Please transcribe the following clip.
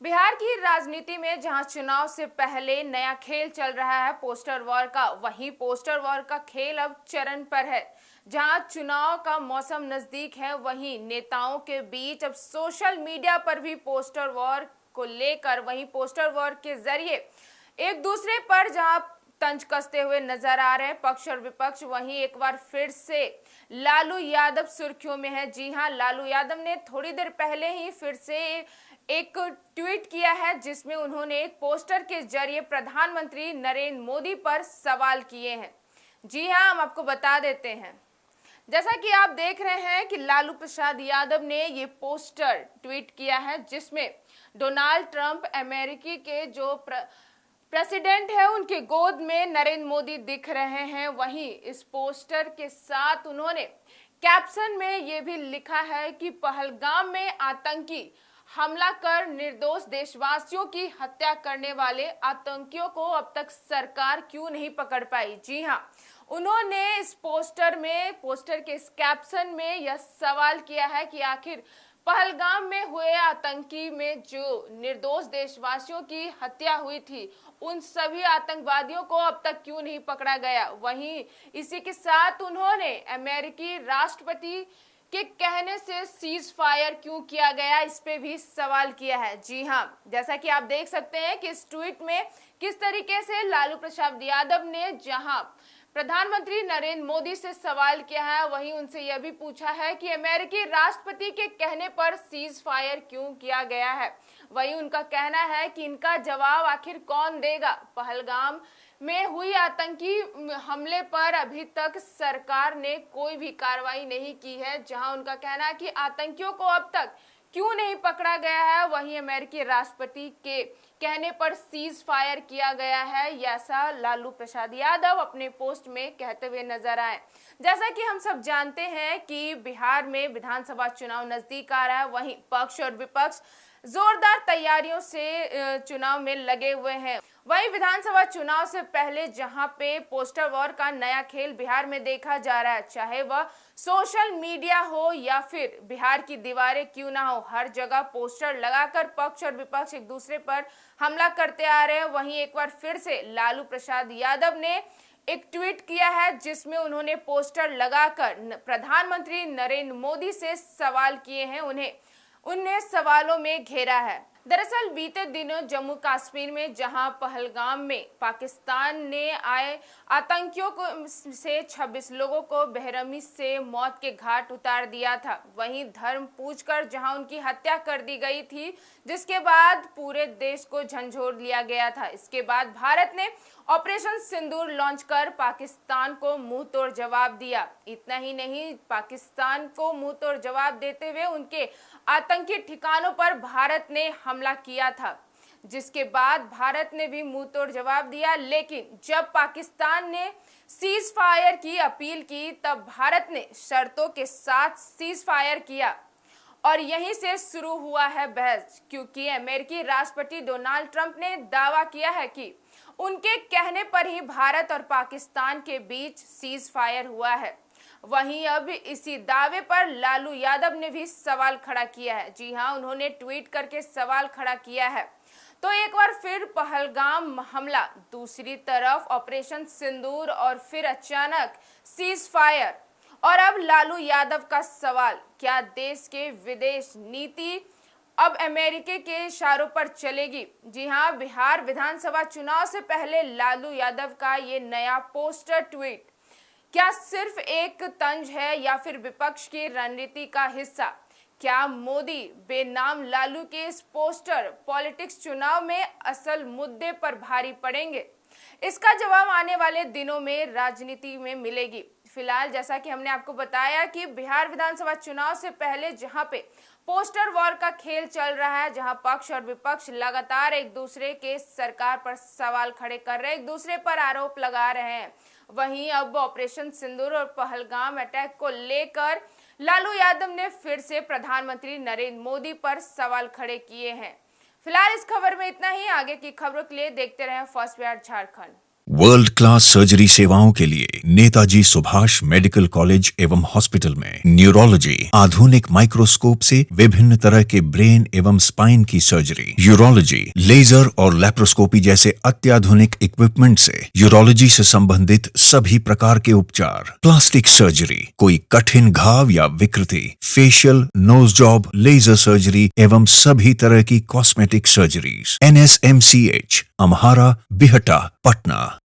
बिहार की राजनीति में जहां चुनाव से पहले नया खेल चल रहा है पोस्टर वॉर का, वहीं पोस्टर वॉर का खेल अब चरम पर है। जहां चुनाव का मौसम नजदीक है, वहीं नेताओं के बीच अब सोशल मीडिया पर भी पोस्टर वॉर को लेकर, वहीं पोस्टर वॉर के जरिए एक दूसरे पर जहां तंज कसते हुए नजर आ रहे हैं पक्ष और विपक्ष, वहीं एक बार फिर से लालू यादव सुर्खियों में है। जी हां, लालू यादव ने थोड़ी देर पहले ही फिर से एक ट्वीट किया है, जिसमें उन्होंने एक पोस्टर के जरिए प्रधानमंत्री नरेंद्र मोदी पर सवाल किए हैं। जी हां, हम आपको बता देते हैं, जैसा कि आप देख रहे हैं कि लालू प्रसाद यादव ने ये पोस्टर ट्वीट किया है, जिसमें डोनाल्ड ट्रंप अमेरिकी के जो प्रेसिडेंट है उनके गोद में नरेंद्र मोदी दिख रहे हैं। वहीं इस पोस्टर के साथ उन्होंने कैप्शन में ये भी लिखा है कि पहलगाम में आतंकी हमला कर निर्दोष देशवासियों की हत्या करने वाले आतंकियों को अब तक सरकार क्यों नहीं पकड़ पाई। जी हां, उन्होंने इस पोस्टर के इस कैप्शन में यह सवाल किया है कि आखिर पहलगाम में हुए आतंकी में जो निर्दोष देशवासियों की हत्या हुई थी, उन सभी आतंकवादियों को अब तक क्यों नहीं पकड़ा गया। वहीं इसी के साथ उन्होंने अमेरिकी राष्ट्रपति के कहने से सीज फायर क्यों किया गया, इस पे भी सवाल किया है। जी हां, जैसा कि आप देख सकते हैं कि इस ट्वीट में किस तरीके से लालू प्रसाद यादव ने जहां प्रधानमंत्री नरेंद्र मोदी से सवाल किया है, वहीं उनसे यह भी पूछा है कि अमेरिकी राष्ट्रपति के कहने पर सीज फायर क्यों किया गया है। वहीं उनका कहना है कि इनका जवाब आखिर कौन देगा। पहलगाम में हुई आतंकी हमले पर अभी तक सरकार ने कोई भी कार्रवाई नहीं की है, जहां उनका कहना है कि आतंकियों को अब तक क्यों नहीं पकड़ा गया है। वहीं अमेरिकी राष्ट्रपति के कहने पर सीज फायर किया गया है, ऐसा लालू प्रसाद यादव अपने पोस्ट में कहते हुए नजर आए। जैसा कि हम सब जानते हैं कि बिहार में विधानसभा चुनाव नजदीक आ रहा है, वहीं पक्ष और विपक्ष जोरदार तैयारियों से चुनाव में लगे हुए हैं। वहीं विधानसभा चुनाव से पहले जहां पे पोस्टर वॉर का नया खेल बिहार में देखा जा रहा है, चाहे वह सोशल मीडिया हो या फिर बिहार की दीवारें क्यों ना हो, हर जगह पोस्टर लगाकर पक्ष और विपक्ष एक दूसरे पर हमला करते आ रहे हैं। वहीं एक बार फिर से लालू प्रसाद यादव ने एक ट्वीट किया है, जिसमें उन्होंने पोस्टर लगाकर प्रधानमंत्री नरेंद्र मोदी से सवाल किए हैं, उन्हें सवालों में घेरा है। दरअसल बीते दिनों जम्मू कश्मीर में जहां पहलगाम में पाकिस्तान ने आए आतंकियों से 26 लोगों को बेरहमी से मौत के घाट उतार दिया था, वहीं धर्म पूछकर जहां उनकी हत्या कर दी गई थी, जिसके बाद पूरे देश को झंझोर लिया गया था। इसके बाद भारत ने ऑपरेशन सिंदूर लॉन्च कर पाकिस्तान को मुंह तोड़ जवाब दिया। इतना ही नहीं, पाकिस्तान को मुंह तोड़ जवाब देते हुए उनके आतंकी ठिकानों पर भारत ने हमला किया था, जिसके बाद भारत ने भी मुंह तोड़ जवाब दिया। लेकिन जब पाकिस्तान ने सीज फायर की अपील की, तब भारत ने शर्तों के साथ सीज फायर किया और यहीं से शुरू हुआ है बहस, क्योंकि अमेरिकी राष्ट्रपति डोनाल्ड ट्रंप ने दावा किया है कि उनके कहने पर ही भारत और पाकिस्तान के बीच सीज फायर हुआ है। वहीं अब इसी दावे पर लालू यादव ने भी सवाल खड़ा किया है। जी हां, उन्होंने ट्वीट करके सवाल खड़ा किया है। तो एक बार फिर पहलगाम हमला, दूसरी तरफ ऑपरेशन सिंदूर और फिर अचानक सीज फायर, और अब लालू यादव का सवाल, क्या देश के विदेश नीति अब अमेरिका के इशारों पर चलेगी। जी हां, बिहार विधानसभा चुनाव से पहले लालू यादव का ये नया पोस्टर ट्वीट क्या सिर्फ एक तंज है या फिर विपक्ष की रणनीति का हिस्सा। क्या मोदी बेनाम लालू के इस पोस्टर पॉलिटिक्स चुनाव में असल मुद्दे पर भारी पड़ेंगे? इसका जवाब आने वाले दिनों में राजनीति में मिलेगी। फिलहाल जैसा कि हमने आपको बताया कि बिहार विधानसभा चुनाव से पहले जहां पे पोस्टर वॉर का खेल चल रहा है, जहां पक्ष और विपक्ष लगातार एक दूसरे के सरकार पर सवाल खड़े कर रहे हैं, एक दूसरे पर आरोप लगा रहे हैं, वहीं अब ऑपरेशन सिंदूर और पहलगाम अटैक को लेकर लालू यादव ने फिर से प्रधानमंत्री नरेंद्र मोदी पर सवाल खड़े किए हैं। फिलहाल इस खबर में इतना ही। आगे की खबरों के लिए देखते रहें first Bihar Jharkhand. World class surgery सेवाओं के लिए नेताजी सुभाष मेडिकल कॉलेज एवं हॉस्पिटल में न्यूरोलॉजी, आधुनिक माइक्रोस्कोप से विभिन्न तरह के ब्रेन एवं स्पाइन की सर्जरी, यूरोलॉजी, लेजर और लैप्रोस्कोपी जैसे अत्याधुनिक इक्विपमेंट से यूरोलॉजी से संबंधित सभी प्रकार के उपचार, प्लास्टिक सर्जरी, कोई कठिन घाव या विकृति, facial, nose job, laser surgery एवं सभी तरह की cosmetic surgeries. NSMCH, Amhara, Bihta, Patna.